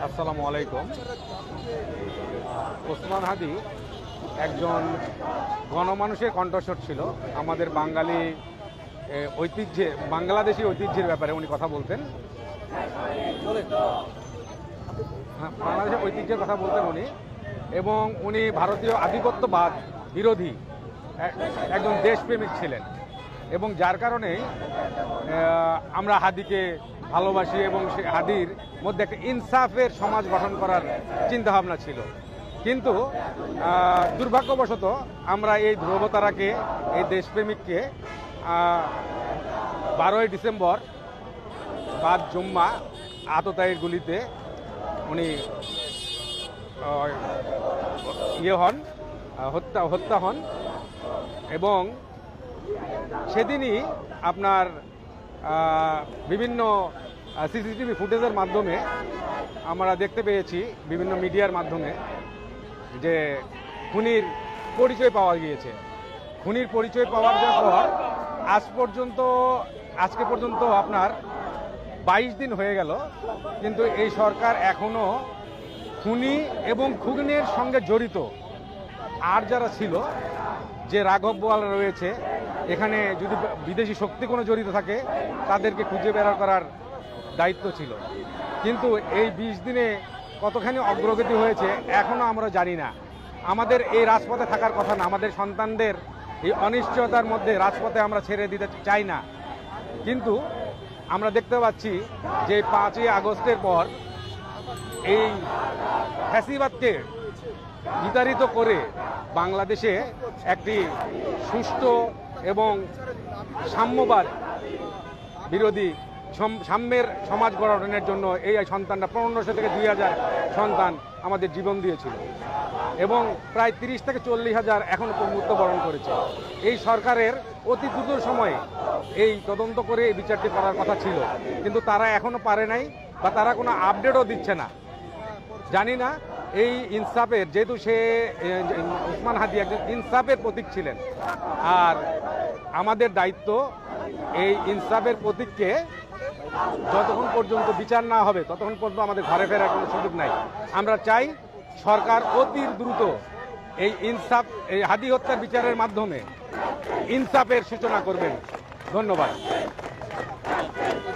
আসসালামু আলাইকুম। ওসমান হাদি একজন গণমানুষের কণ্ঠস্বর ছিল। আমাদের বাঙালি ঐতিহ্যে, বাংলাদেশি ঐতিহ্যের ব্যাপারে উনি কথা বলতেন। হ্যাঁ, বাংলাদেশের ঐতিহ্যের কথা বলতেন উনি, এবং উনি ভারতীয় আধিপত্যবাদ বিরোধী একজন দেশপ্রেমিক ছিলেন, এবং যার কারণে আমরা হাদিকে ভালোবাসি, এবং সে হাদির মধ্যে একটা ইনসাফের সমাজ গঠন করার চিন্তাভাবনা ছিল। কিন্তু দুর্ভাগ্যবশত আমরা এই ধ্রুবতারাকে, এই দেশপ্রেমিককে 12ই ডিসেম্বর বাদ জুম্মা আততায়ীর গুলিতে উনি হত্যা হন, এবং সেদিনই আপনার বিভিন্ন সিসিটিভি ফুটেজের মাধ্যমে আমরা দেখতে পেয়েছি, বিভিন্ন মিডিয়ার মাধ্যমে, যে খুনির পরিচয় পাওয়া গিয়েছে। খুনির পরিচয় পাওয়ার পর আজকে পর্যন্ত আপনার 22 দিন হয়ে গেল, কিন্তু এই সরকার এখনও খুনি এবং খুনের সঙ্গে জড়িত আর যারা ছিল, যে রাঘব বোয়াল রয়েছে, এখানে যদি বিদেশি শক্তি কোনো জড়িত থাকে তাদেরকে খুঁজে বের করার দায়িত্ব ছিল। কিন্তু এই 20 দিনে কতখানি অগ্রগতি হয়েছে এখনও আমরা জানি না। আমাদের এই রাজপথে থাকার কথা না, আমাদের সন্তানদের এই অনিশ্চয়তার মধ্যে রাজপথে আমরা ছেড়ে দিতে চাই না। কিন্তু আমরা দেখতে পাচ্ছি যে 5ই আগস্টের পর এই ফ্যাসিবাদকে বিতাড়িত করে বাংলাদেশে একটি সুষ্ঠু এবং সাম্যবাদ বিরোধী সাম্যের সমাজ গঠনের জন্য এই সন্তানরা 1500 থেকে 2000 সন্তান আমাদের জীবন দিয়েছিল, এবং প্রায় 30 থেকে 40,000 এখনও মৃত্যুবরণ করেছে। এই সরকারের অতি দ্রুত সময়ে এই তদন্ত করে এই বিচারটি করার কথা ছিল, কিন্তু তারা এখনও পারে নাই, বা তারা কোনো আপডেটও দিচ্ছে না। জানি না এই ইনসাফের, যেহেতু সে ওসমান হাদি একজন ইনসাফের প্রতীক ছিলেন, আর আমাদের দায়িত্ব এই ইনসাফের প্রতীককে যতক্ষণ পর্যন্ত বিচার না হবে ততক্ষণ পর্যন্ত আমাদের ঘরে ফেরার কোনো সুযোগ নাই। আমরা চাই সরকার অতি দ্রুত এই ইনসাফ, এই হাদি হত্যার বিচারের মাধ্যমে ইনসাফের সূচনা করবেন। ধন্যবাদ।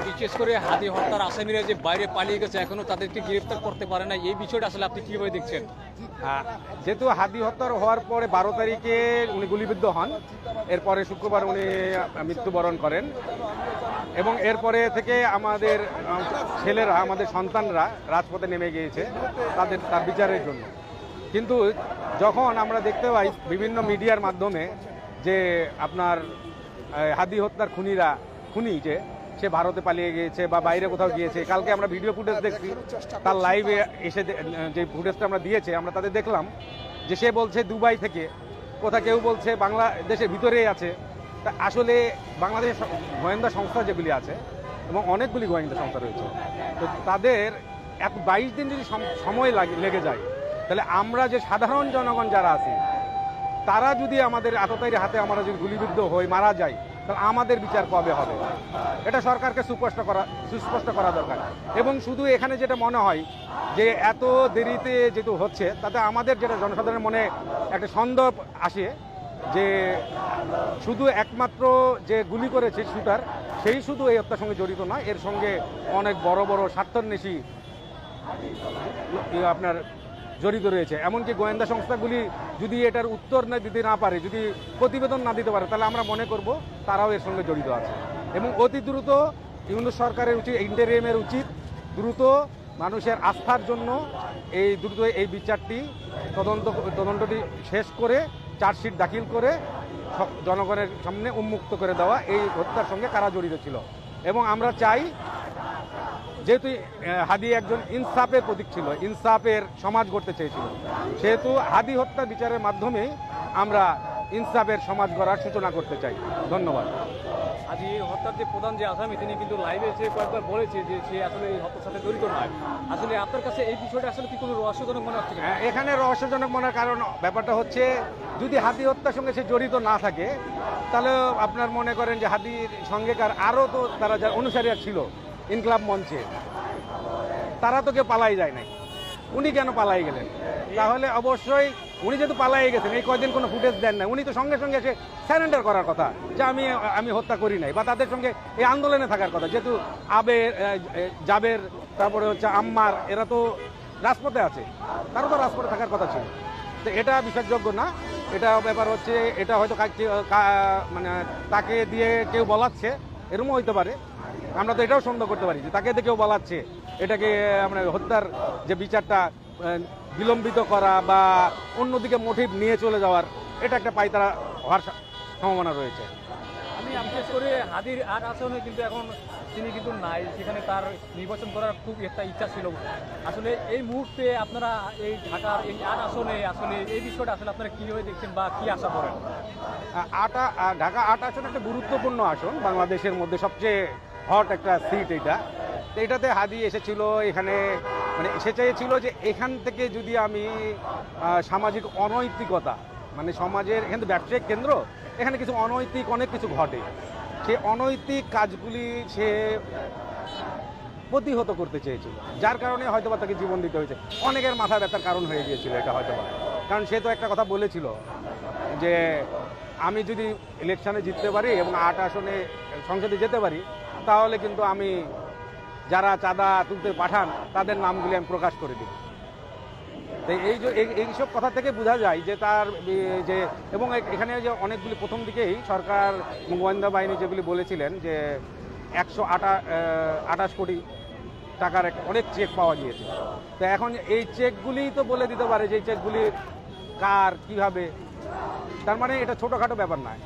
বিশেষ করে হাদি হত্যার আসামিরা যে বাইরে পালিয়ে গেছে, এখনো তাদেরকে গ্রেফতার করতে পারে না, এই বিষয়টা আসলে আপনি কিভাবে দেখছেন? যেহেতু হাদি হত্যার হওয়ার পরে 12 তারিখে উনি গুলিবিদ্ধ হন, এরপরে শুক্রবার উনি মৃত্যুবরণ করেন, এবং এরপরে থেকে আমাদের ছেলেরা, আমাদের সন্তানরা রাজপথে নেমে গিয়েছে তার বিচারের জন্য। কিন্তু যখন আমরা দেখতে পাই বিভিন্ন মিডিয়ার মাধ্যমে যে আপনার হাদি হত্যার খুনি যে সে ভারতে পালিয়ে গিয়েছে বা বাইরে কোথাও গিয়েছে, কালকে আমরা ভিডিও ফুটেজ দেখছি, তার লাইভে এসে যে ফুটেজটা আমরা দিয়েছে, আমরা তাদের দেখলাম যে সে বলছে দুবাই থেকে, কোথা কেউ বলছে বাংলাদেশের ভিতরেই আছে। তা আসলে বাংলাদেশের গোয়েন্দা সংস্থা যেগুলি আছে, এবং অনেকগুলি গোয়েন্দা সংস্থা রয়েছে, তো তাদের 22 দিন যদি সময় লেগে যায়, তাহলে আমরা যে সাধারণ জনগণ যারা আছি, তারা যদি আমাদের আততায়ীর হাতে আমরা যদি গুলিবিদ্ধ হই, মারা যাই, তাহলে আমাদের বিচার কবে হবে? এটা সরকারকে সুস্পষ্ট করা দরকার। এবং শুধু এখানে যেটা মনে হয় যে এত দেরিতে যেহেতু হচ্ছে, তাতে আমাদের যেটা জনসাধারণের মনে একটা সন্দেহ আসে যে শুধু একমাত্র যে গুলি করেছে শুটার, সেই শুধু এই হত্যার সঙ্গে জড়িত নয়, এর সঙ্গে অনেক বড় বড় স্বার্থান্বেষী আপনার জড়িত রয়েছে। এমনকি গোয়েন্দা সংস্থাগুলি যদি এটার উত্তর দিতে না পারে, যদি প্রতিবেদন না দিতে পারে, তাহলে আমরা মনে করব তারাও এর সঙ্গে জড়িত আছে। এবং অতি দ্রুত ইউনূস সরকারের উচিত, ইন্টারিমের উচিত দ্রুত মানুষের আস্থার জন্য দ্রুত এই বিচারটি তদন্তটি শেষ করে চার্জশিট দাখিল করে জনগণের সামনে উন্মুক্ত করে দেওয়া, এই হত্যার সঙ্গে কারা জড়িত ছিল। এবং আমরা চাই, যেহেতু হাদি একজন ইনসাফের প্রতীক ছিল, ইনসাফের সমাজ গড়তে চেয়েছিল, সেহেতু হাদি হত্যা বিচারের মাধ্যমে আমরা ইনসাফের সমাজ গড়ার সূচনা করতে চাই। ধন্যবাদ। আজ এই হত্যার যে প্রধান যে আসামি তিনি কিন্তু লাইভে এসে কয়েকবার বলেছে যে সে আসলে এই হত্যার সাথে জড়িত নয়। আসলে আপনার কাছে এই বিষয়টা আসলে কি কোনো রহস্যজনক মনে হচ্ছে কিনা? এখানে রহস্যজনক মনের কারণ ব্যাপারটা হচ্ছে যদি হাতি হত্যার সঙ্গে সে জড়িত না থাকে তাহলে আপনার মনে করেন যে হাতির সঙ্গেকার আরও তো তারা যারা অনুসারীরা ছিল ইনকলাব মঞ্চে তারা তো কেউ পালাই যায় নাই, উনি কেন পালাই গেলেন? তাহলে অবশ্যই উনি যেহেতু পালাই গেছেন, এই কয়দিন কোনো ফুটেজ দেন না, উনি তো সঙ্গে সঙ্গে এসে স্যারেন্ডার করার কথা যে আমি হত্যা করি নাই, বা তাদের সঙ্গে এই আন্দোলনে থাকার কথা। যেহেতু জাবের তারপরে হচ্ছে আম্মার এরা তো রাজপথে আছে, তারও তো রাজপথে থাকার কথা ছিল। তো এটা বিশ্বাসযোগ্য না। এটা ব্যাপার হচ্ছে এটা হয়তো মানে তাকে দিয়ে কেউ বলাচ্ছে, এরকমও হইতে পারে। আমরা তো এটাও সন্দেহ করতে পারি যে তাকে দিয়ে কেউ বলাচ্ছে, এটাকে আমরা হত্যার যে বিচারটা বিলম্বিত করা বা অন্যদিকে মোটিভ নিয়ে চলে যাওয়ার, এটা একটা পাইতারা হওয়ার সম্ভাবনা রয়েছে। আমি বিশেষ করে হাদির আট আসনে কিন্তু এখন তিনি কিন্তু নাই, সেখানে তার নির্বাচন করার খুব একটা ইচ্ছা ছিল। আসলে এই মুহূর্তে আপনারা এই ঢাকার এই আট আসনে আসলে এই বিষয়টা আসলে আপনারা কীভাবে দেখছেন বা কি আশা করেন? ঢাকা ৮ আসন একটা গুরুত্বপূর্ণ আসন, বাংলাদেশের মধ্যে সবচেয়ে হট একটা সিট এটা। তো এটাতে হাদি এসেছিল এখানে, মানে সে চেয়েছিল যে এখান থেকে যদি আমি সামাজিক অনৈতিকতা, মানে সমাজের এখানে তো ব্যবসায়িক কেন্দ্র, এখানে কিছু অনৈতিক অনেক কিছু ঘটে, সে অনৈতিক কাজগুলি সে প্রতিহত করতে চেয়েছিল, যার কারণে হয়তোবা তাকে জীবন দিতে হয়েছে। অনেকের মাথা ব্যথার কারণ হয়ে গিয়েছিল এটা হয়তোবা, কারণ সে তো একটা কথা বলেছিল যে আমি যদি ইলেকশনে জিততে পারি এবং 8 আসনে সংসদে যেতে পারি তাহলে কিন্তু আমি যারা চাঁদা তুলতে পাঠান তাদের নামগুলি আমি প্রকাশ করে দিই। তো এইসব কথা থেকে বোঝা যায় যে তার যে, এবং এখানে যে অনেকগুলি প্রথম দিকেই সরকার গোয়েন্দা বাহিনী যেগুলি বলেছিলেন যে 128 কোটি টাকার অনেক চেক পাওয়া গিয়েছে। তো এখন এই চেকগুলি তো বলে দিতে পারে যে এই চেকগুলি কার, কিভাবে। তার মানে এটা ছোটোখাটো ব্যাপার নয়।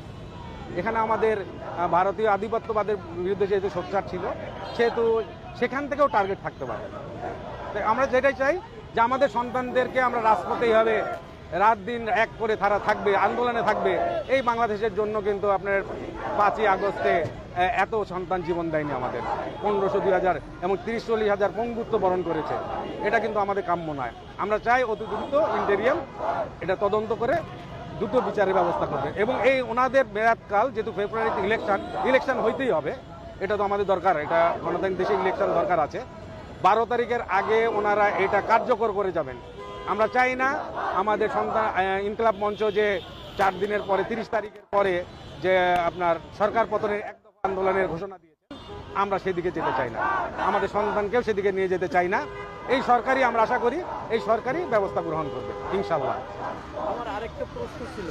এখানে আমাদের ভারতীয় আধিপত্যবাদের বিরুদ্ধে যেহেতু সোচ্চার ছিল, সেহেতু সেখান থেকেও টার্গেট থাকতে পারে। তাই আমরা যেটাই চাই যে আমাদের সন্তানদেরকে আমরা রাজপথে এইভাবে রাত দিন এক করে তারা থাকবে, আন্দোলনে থাকবে। এই বাংলাদেশের জন্য কিন্তু আপনার 5ই আগস্টে এত সন্তান জীবন দেয়নি আমাদের, 1500, 2000 এবং 30-40 হাজার পঙ্গুত্ব বরণ করেছে। এটা কিন্তু আমাদের কাম্য নয়। আমরা চাই অতি দ্রুত ইন্টেরিয়াম এটা তদন্ত করে দ্রুত বিচারের ব্যবস্থা করবে, এবং এই ওনাদের মেয়াদকাল যেহেতু ফেব্রুয়ারিতে ইলেকশন হইতেই হবে, এটা তো আমাদের দরকার, এটা গণতান্ত্রিক দেশে ইলেকশন দরকার আছে। 12 তারিখের আগে ওনারা এটা কার্যকর করে যাবেন। আমরা চাই না আমাদের সন্তান ইনকলাব মঞ্চ যে 4 দিনের পরে 30 তারিখের পরে যে আপনার সরকার পতনের এক দফা আন্দোলনের ঘোষণা দিয়েছে, আমরা সেদিকে যেতে চাই না, আমাদের সন্তানকেও সেদিকে নিয়ে যেতে চাই না। এই সরকারই আমরা আশা করি এই সরকারই ব্যবস্থা গ্রহণ করবে ইনশাল্লাহ। আমার আরেকটা প্রশ্ন ছিল,